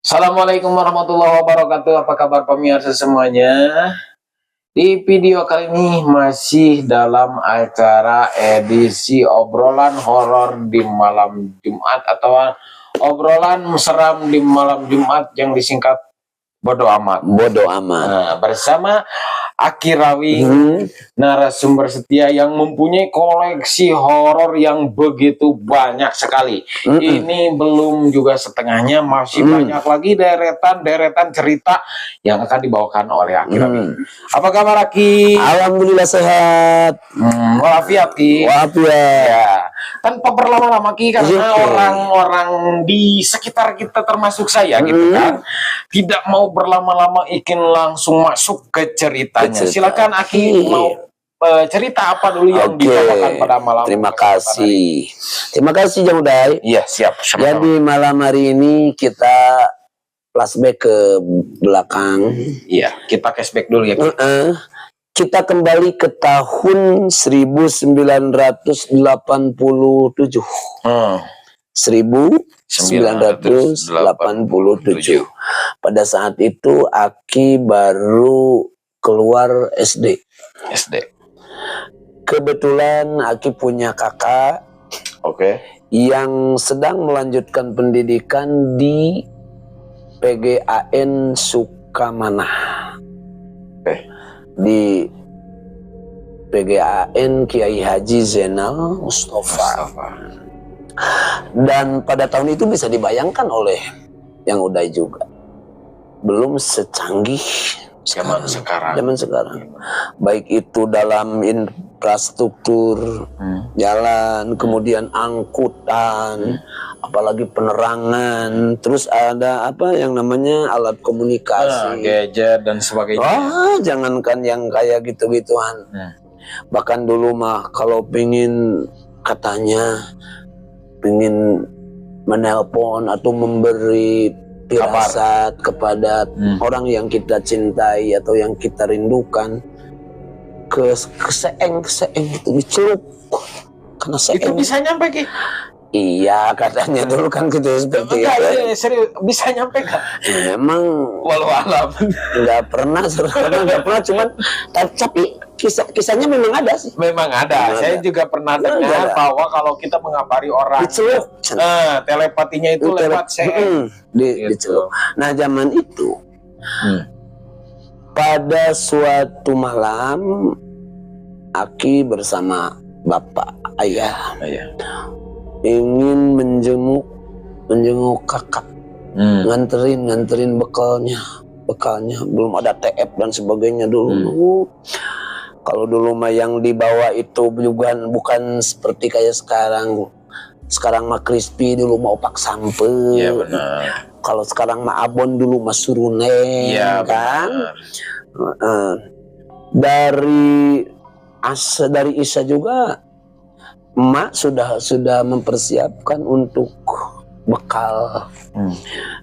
Assalamualaikum warahmatullahi wabarakatuh. Apa kabar pemirsa semuanya? Di video kali ini masih dalam acara edisi obrolan horor di malam Jumat atau obrolan seram di malam Jumat yang disingkat Bodo Amat. Bodo amat. Nah, bersama Aki Rawing, narasumber setia yang mempunyai koleksi horor yang begitu banyak sekali. Ini belum juga setengahnya, masih banyak lagi deretan cerita yang akan dibawakan oleh Aki Rawing. Apa kabar Aki? Alhamdulillah sehat. Walafiat Ki. Walafiat. Ya, tanpa berlama-lama Ki, karena orang-orang di sekitar kita termasuk saya gitu kan, tidak mau berlama-lama, ingin langsung masuk ke ceritanya. Silakan Aki, mau cerita apa dulu yang dibawakan pada malam. Terima kasih. Terima kasih Jang Uday. Iya, siap. Jadi malam hari ini kita flashback ke belakang. Iya, kita cashback dulu ya. Kita kembali ke tahun 1987. 1987. Pada saat itu Aki baru keluar SD. Kebetulan Aki punya kakak yang sedang melanjutkan pendidikan di PGAN Sukamanah. Di PGAN Kiai Haji Zainal Mustafa. Dan pada tahun itu bisa dibayangkan oleh yang udah juga belum secanggih zaman sekarang. Baik itu dalam infrastruktur jalan, kemudian angkutan, apalagi penerangan, terus ada apa yang namanya alat komunikasi, gadget dan sebagainya. Jangankan yang kayak gitu-gituan. Bahkan dulu mah kalau pingin menelpon atau memberi firasat kepada orang yang kita cintai atau yang kita rindukan, keseeng itu dicelup karena seeng. Itu bisa nyampe Ki? Iya, katanya dulu kan gitu seperti itu. Serius, bisa nyampe kan? Memang walau alam nggak pernah, cuman tapi kisahnya memang ada sih. Memang ada. Saya juga pernah dengar bahwa kalau kita mengabari orang dicelup, telepatinya itu lewat dicelup. Nah, zaman itu pada suatu malam Aki bersama bapak ayah ingin menjenguk kakak, nganterin bekalnya belum ada TF dan sebagainya dulu. Kalau dulu mah yang dibawa itu juga bukan seperti kayak sekarang mah crispy, dulu mah opak sampe. Iya benar. Kalau sekarang mah abon, dulu mah suruneng. Iya kan. Dari Isa juga emak sudah mempersiapkan untuk bekal,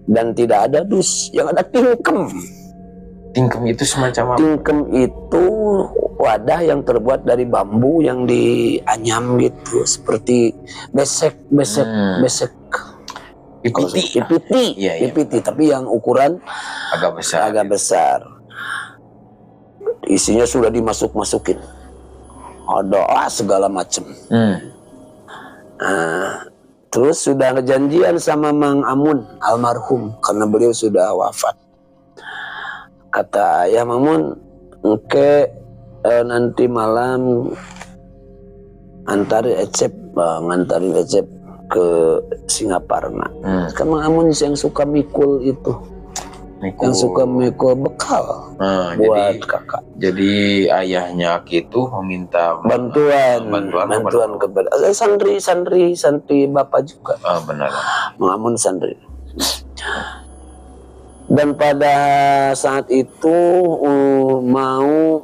dan tidak ada dus, yang ada tingkem. Tingkem itu semacam apa? Tingkem itu wadah yang terbuat dari bambu yang dianyam gitu, seperti besek pipiti, tapi yang ukuran agak besar. Isinya sudah dimasukin. Ada segala macam. Terus sudah janjian sama Mang Amun almarhum karena beliau sudah wafat. Kata ayah Mamun, nanti malam ngantarin Ecep ke Singaparna. Kan Mang Amun yang suka mikul itu. Yang suka mikul bekal buat kakak. Jadi ayahnya itu meminta bantuan kepada santri bapak juga. Benar. Mengamun santri. Dan pada saat itu mau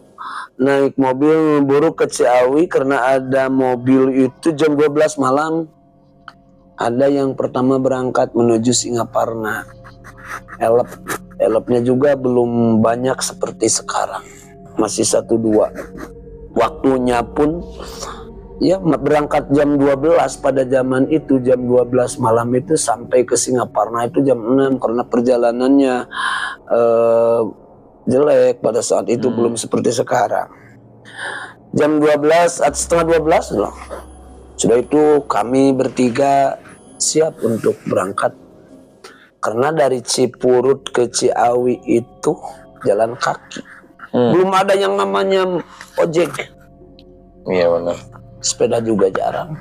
naik mobil buru ke Ciawi karena ada mobil itu jam 12 malam. Ada yang pertama berangkat menuju Singaparna. Elopnya juga belum banyak seperti sekarang, masih 1-2. Waktunya pun Ya, berangkat jam 12 pada zaman itu, jam 12 malam itu sampai ke Singaparna itu jam 6 karena perjalanannya jelek pada saat itu, belum seperti sekarang. Jam 12 atau setengah 12 loh. Sudah itu kami bertiga siap untuk berangkat. Karena dari Cipurut ke Ciawi itu jalan kaki. Belum ada yang namanya ojek. Iya benar. Sepeda juga jarang.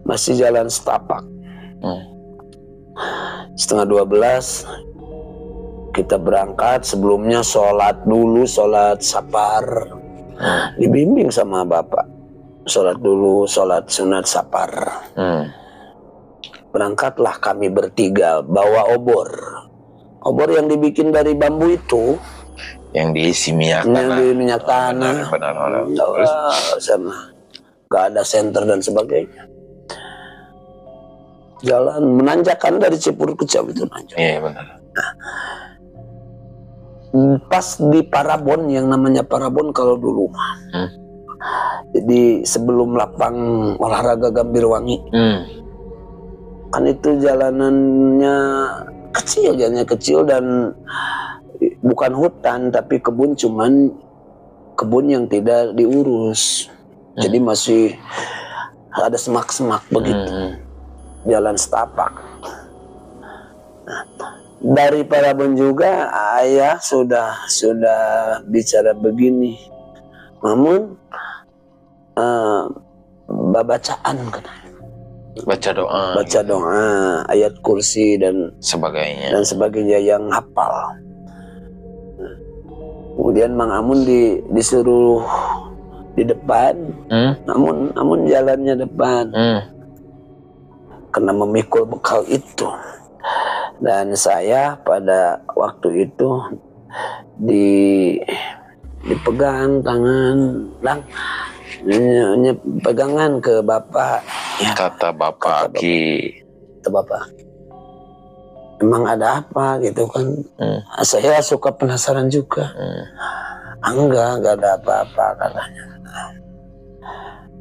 Masih jalan setapak. Setengah 12 kita berangkat. Sebelumnya sholat dulu, sholat sapar. Dibimbing sama bapak. Sholat dulu, sholat sunat sapar. Berangkatlah kami bertiga bawa obor. Obor yang dibikin dari bambu itu, yang diisi minyak yang tanah. di minyak tanah. Benar. Sama gak ada senter dan sebagainya. Jalan menanjakan dari Cipurut ke Ciawi itu nanjak. Iya benar. Pas di Parabon, yang namanya Parabon kalau dulu. Jadi sebelum lapang olahraga Gambirwangi. Kan itu jalanannya kecil, jalannya kecil dan bukan hutan tapi kebun, cuman kebun yang tidak diurus. Jadi masih ada semak-semak begitu. Jalan setapak. Nah, dari Parabon juga ayah sudah bicara begini, namun bacaan katanya. Baca doa, ayat kursi dan sebagainya yang hafal. Kemudian Mang Amun disuruh di depan, namun jalannya depan karena memikul bekal itu. Dan saya pada waktu itu dipegang tangan, pegangan ke bapak. Ya, kata bapak Aki. Kata bapak, emang ada apa gitu kan? Saya suka penasaran juga. Enggak ada apa-apa katanya.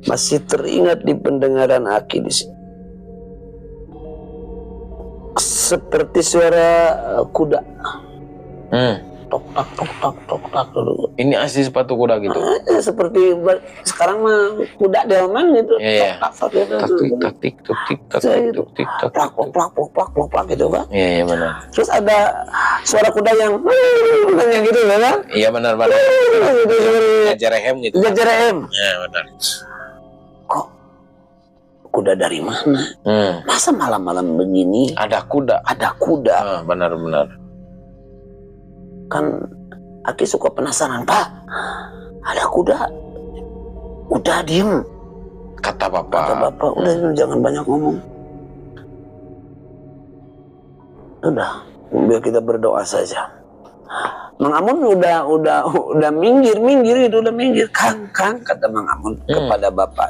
Masih teringat di pendengaran Aki di sini. Seperti suara kuda. Tok tak dulu. Ini asli sepatu kuda gitu. Seperti sekarang mah kuda delman gitu. Taktik plak gitu kan. Iya benar. Terus ada suara kuda yang gitu kan? Iya benar. Jajarehem gitu. Jajarehem. Iya benar. Kok kuda dari mana? Masa malam-malam begini ada kuda? Benar. Kan Aki suka penasaran, Pak, ada kuda. Udah diem, kata bapak. Udah jangan banyak ngomong. Udah, biar kita berdoa saja. Mang Amun udah minggir itu, udah minggir. Kang, kata Mang Amun kepada bapak.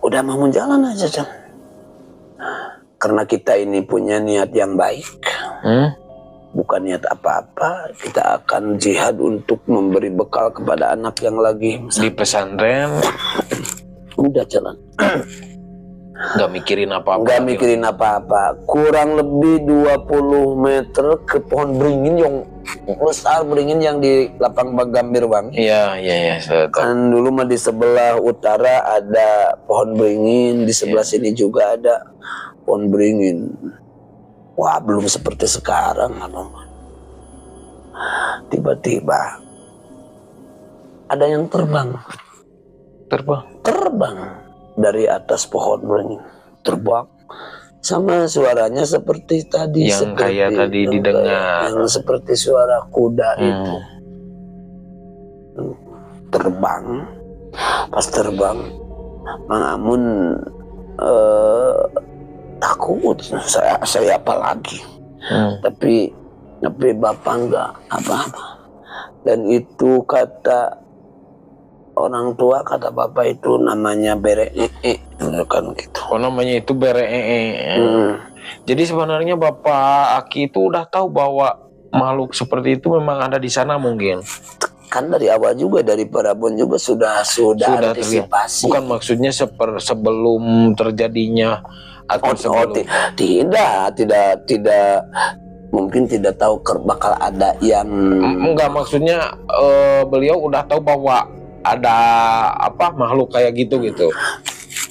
Udah mau jalan aja, Jam. Karena kita ini punya niat yang baik. Bukan niat apa-apa, kita akan jihad untuk memberi bekal kepada anak yang lagi di pesantren. Udah jalan. Nggak mikirin apa-apa. Kurang lebih 20 meter ke pohon beringin yang besar, beringin yang di lapang Gambirwangi. Iya. Kan dulu mah di sebelah utara ada pohon beringin, di sebelah sini juga ada pohon beringin. Wah, belum seperti sekarang. Tiba-tiba ada yang terbang dari atas pohon beringin. Terbang sama suaranya seperti tadi, yang kayak tadi didengar, yang seperti suara kuda itu. Terbang. Pas terbang, Mang Amun takut, saya apa lagi. Tapi bapak enggak apa-apa. Dan itu kata orang tua, kata bapak itu namanya beree, kan gitu. Oh, namanya itu beree. Jadi sebenarnya bapak Aki itu udah tahu bahwa makhluk seperti itu memang ada di sana mungkin. kan dari awal juga dari Parabon juga sudah Sudah antisipasi. bukan maksudnya sebelum terjadinya atau sebelum Tidak mungkin tidak tahu bakal ada yang enggak, maksudnya beliau udah tahu bahwa ada apa makhluk kayak gitu.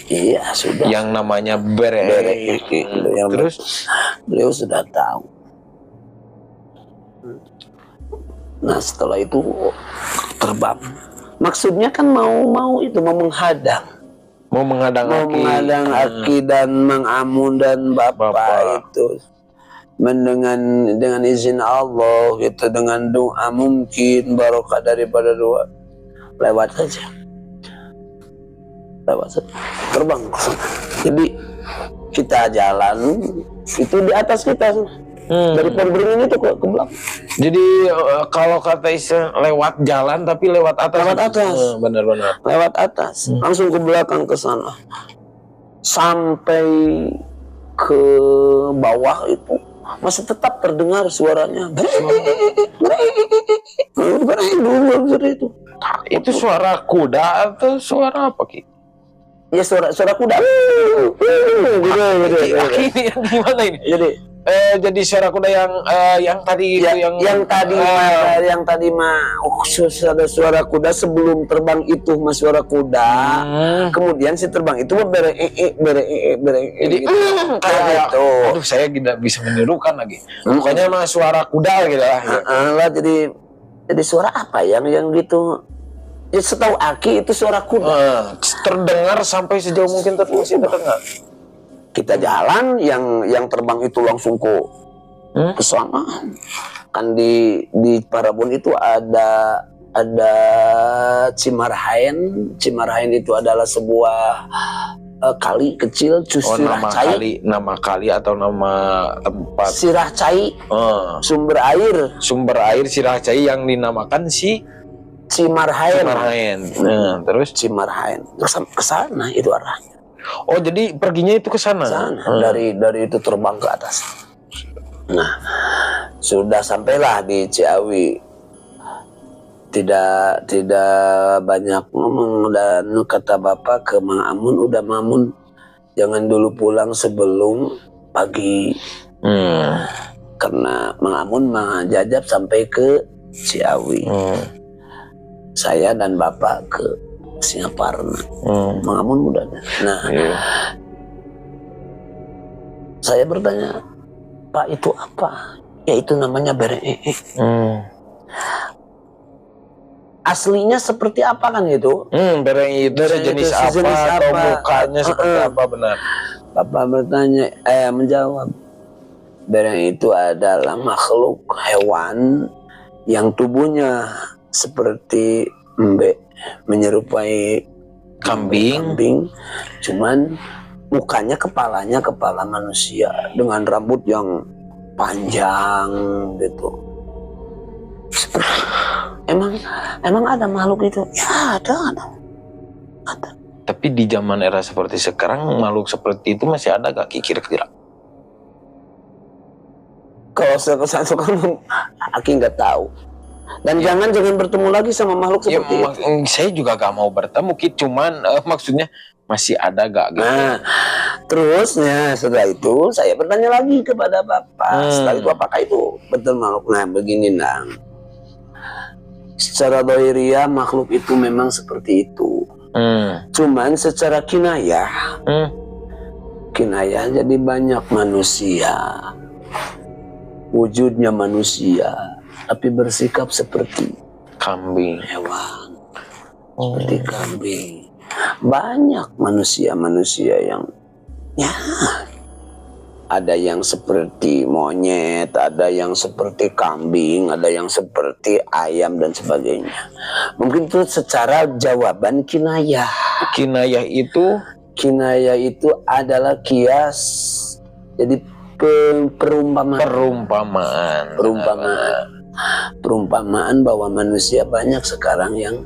Iya, sudah. Yang namanya bere. Terus beliau sudah tahu. Nah, setelah itu terbang. Maksudnya kan mau menghadang. Mau menghadang Aki dan Mang Amun dan Bapak itu. Dengan izin Allah gitu, dengan doa mungkin barokah daripada doa, lewat saja terbang. Jadi kita jalan itu di atas kita dari pohon beringin itu ke belakang. Jadi kalau kata istilah lewat jalan tapi lewat atas. Benar-benar lewat atas, langsung ke belakang ke sana sampai ke bawah itu masih tetap terdengar suaranya. Itu. Itu suara kuda atau suara apa, Ki? Ya suara kuda. Ini yang gimana ini? Jadi suara kuda yang tadi ya, itu yang tadi mah ada suara kuda sebelum terbang itu mas suara kuda. Kemudian si terbang itu bere. Jadi kayak gitu. Aduh, saya tidak bisa menirukan lagi. Pokoknya mah suara kuda gitu lah. Jadi suara apa yang gitu? Ya, setahu Aki itu suara kuda. Terdengar sampai sejauh mungkin masih terdengar. Kita jalan, yang terbang itu langsung ke sana. Kan di Parabon itu ada Cimarhaen. Cimarhaen itu adalah sebuah kali kecil, nama kali atau nama tempat? Sirahcai. Sumber air Sirahcai yang dinamakan si Cimarhaen. Terus Cimarhaen ke sana itu arahnya. Oh, jadi perginya itu ke sana. Dari itu terbang ke atas. Nah, sudah sampailah di Ciawi. Tidak banyak ngomong, dan kata Bapak ke Mang Amun, udah Mamun jangan dulu pulang sebelum pagi. Karena Mang Amun menjajab sampai ke Ciawi. Saya dan Bapak ke Singaparna. Mang Amun muda. Nah, saya bertanya, Pak itu apa? Ya itu namanya bere. Aslinya seperti apa kan itu? Bere itu sejenis apa atau mukanya seperti apa, benar? Bapak bertanya, menjawab, bere itu adalah makhluk hewan yang tubuhnya seperti menyerupai kambing, cuman mukanya kepalanya kepala manusia dengan rambut yang panjang gitu. Emang ada makhluk itu? Ya ada. Tapi di zaman era seperti sekarang makhluk seperti itu masih ada gak kira-kira? Kalau sekarang Aki nggak tahu. Dan jangan bertemu lagi sama makhluk seperti itu. Saya juga gak mau bertemu, cuman maksudnya masih ada gak gitu. Nah, terusnya setelah itu saya bertanya lagi kepada Bapak. Setelah itu apakah itu betul makhluk? Nah, begini Nang. Secara dohiriyah makhluk itu memang seperti itu. Cuman secara kinayah jadi banyak manusia. Wujudnya manusia, tapi bersikap seperti kambing, hewan. Seperti kambing. Banyak manusia yang ada yang seperti monyet, ada yang seperti kambing, ada yang seperti ayam dan sebagainya. Mungkin itu secara jawaban kinayah. Kinayah itu adalah kias. Jadi perumpamaan bahwa manusia banyak sekarang yang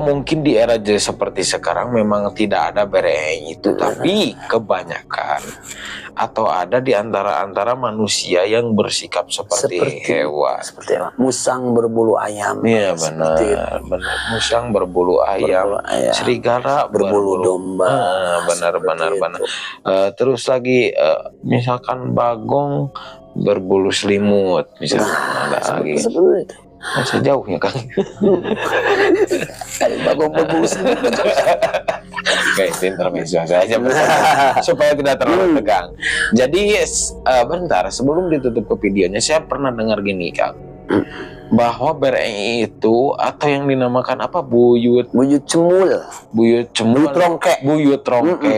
mungkin di era seperti sekarang memang tidak ada bereng itu, tapi kebanyakan atau ada di antara manusia yang bersikap seperti hewan. Seperti apa? Musang berbulu ayam. Iya benar. Musang berbulu ayam, serigala berbulu domba. Benar. Terus lagi misalkan bagong berbulu selimut, misalnya ada lagi. Seperti itu. Masih jauh ya Kang. Bagong berbulu selimut. Oke, intermezzo saja supaya tidak terlalu tegang. Jadi bentar sebelum ditutup ke videonya, saya pernah dengar gini Kang, bahwa bereng itu atau yang dinamakan apa buyut cemul, buyut trongke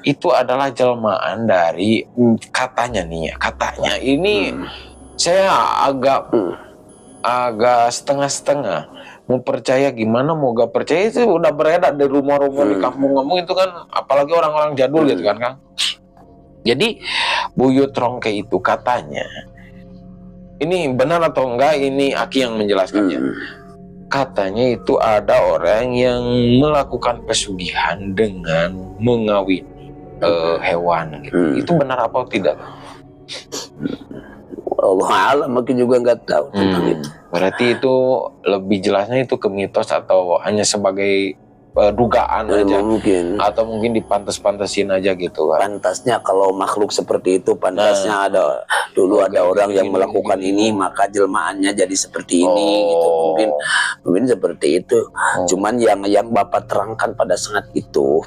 itu adalah jelmaan dari katanya ini saya agak setengah-setengah mau percaya gimana mau gak percaya. Itu udah beredar di rumah-rumah di kampung-kampung itu kan, apalagi orang-orang jadul gitu kan Kang. Jadi buyut trongke itu katanya, ini benar atau enggak ini Aki yang menjelaskannya, katanya itu ada orang yang melakukan pesugihan dengan mengawini hewan gitu. Itu benar apa tidak? Allah alam, mungkin juga nggak tahu tentang itu. Berarti itu lebih jelasnya itu ke mitos atau hanya sebagai dugaan aja, mungkin, atau mungkin dipantas-pantasin aja gitu kan. Pantasnya kalau makhluk seperti itu pantasnya ada dulu ada orang yang melakukan ini maka jelmaannya jadi seperti ini gitu. Mungkin seperti itu. Cuman yang Bapak terangkan pada saat itu,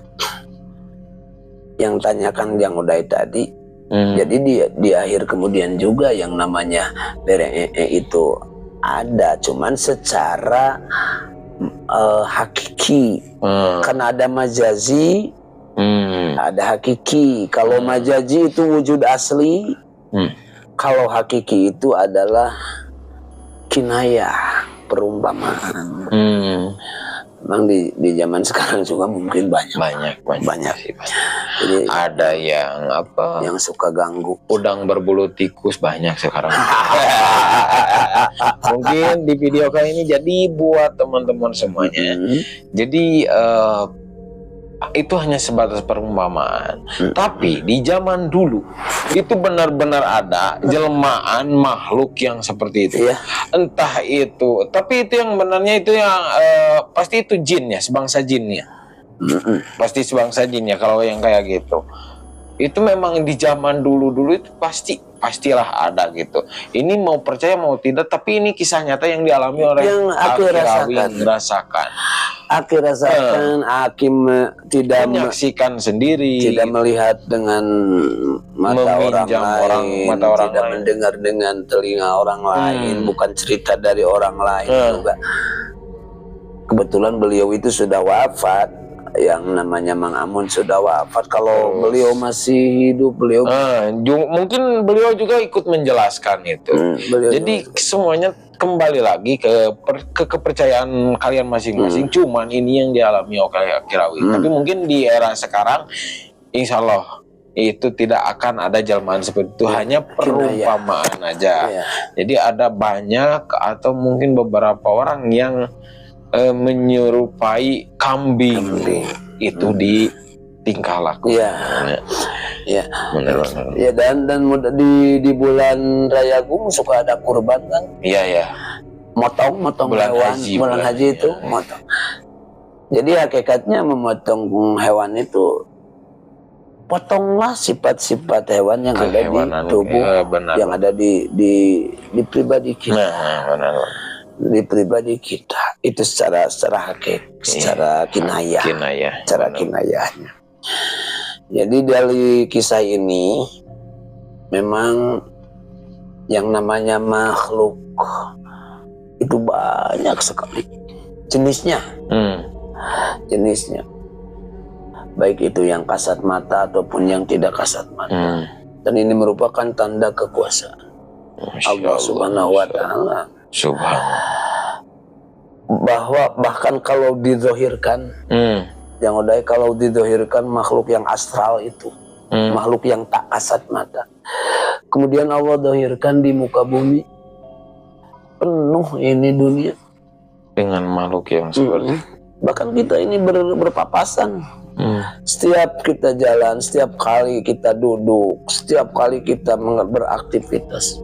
yang tanyakan yang udah tadi. Jadi di akhir kemudian juga yang namanya bereng itu ada, cuman secara hakiki. Karena ada majazi, ada hakiki. Kalau majazi itu wujud asli, kalau hakiki itu adalah kinayah, perumpamaan. Memang di zaman sekarang juga mungkin banyak. Jadi ada yang apa? Yang suka ganggu. Udang berbulu tikus banyak sekarang. Mungkin di video kali ini jadi buat teman-teman semuanya. Jadi itu hanya sebatas perumpamaan. Tapi di zaman dulu itu benar-benar ada jelmaan makhluk yang seperti itu. Entah itu, tapi itu yang benarnya itu yang pasti itu jin ya, sebangsa jin ya. Pasti sebangsa jin ya kalau yang kayak gitu. Itu memang di zaman dulu itu pastilah ada gitu. Ini mau percaya mau tidak, tapi ini kisah nyata yang dialami oleh yang Aki rasakan. Aki rasakan, Aki tidak menyaksikan sendiri, tidak melihat dengan mata orang lain, tidak mendengar dengan telinga orang lain, bukan cerita dari orang lain juga. Kebetulan beliau itu sudah wafat. Yang namanya Mang Amun sudah wafat. Kalau beliau masih hidup, beliau mungkin beliau juga ikut menjelaskan itu. Jadi semuanya kembali lagi ke kepercayaan kalian masing-masing. Cuman ini yang dialami oleh Akirawi. Tapi mungkin di era sekarang, insya Allah itu tidak akan ada jelmaan seperti itu, hanya perumpamaan aja. Jadi ada banyak atau mungkin beberapa orang yang menyerupai kambing itu di tingkah laku. Benar. Ya dan di bulan Raya Agung suka ada kurban kan? Motong bulan hewan, bulan haji itu motong. Jadi hakikatnya memotong hewan itu, potonglah sifat-sifat hewan yang ada di tubuh, yang ada di pribadi kita. Di pribadi kita itu secara hakik, secara kinayah, cara kinayahnya. Jadi dari kisah ini memang yang namanya makhluk itu banyak sekali jenisnya. Baik itu yang kasat mata ataupun yang tidak kasat mata. Dan ini merupakan tanda kekuasaan Allah Subhanahu wa Ta'ala. Bahkan kalau dizohirkan, yang udah kalau dizohirkan makhluk yang astral itu, makhluk yang tak kasat mata, kemudian Allah dohirkan di muka bumi, penuh ini dunia dengan makhluk yang seperti Bahkan kita ini berpapasan. Hmm. Setiap kita jalan, setiap kali kita duduk, setiap kali kita beraktivitas,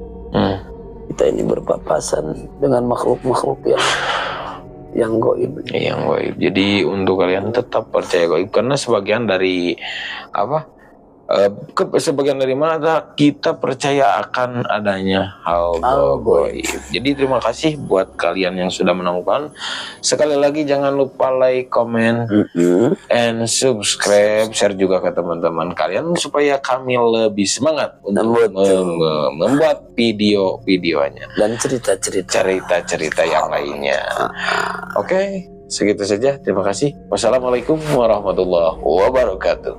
kita ini berpapasan dengan makhluk-makhluk yang gaib. Yang gaib. Jadi untuk kalian tetap percaya gaib, karena sebagian dari sebagian dari mana kita percaya akan adanya hal gaib. Jadi terima kasih buat kalian yang sudah menemukan. Sekali lagi jangan lupa like, comment, and subscribe, share juga ke teman-teman kalian supaya kami lebih semangat untuk membuat video-videonya dan cerita-cerita yang lainnya. Oke, segitu saja. Terima kasih. Wassalamualaikum warahmatullahi wabarakatuh.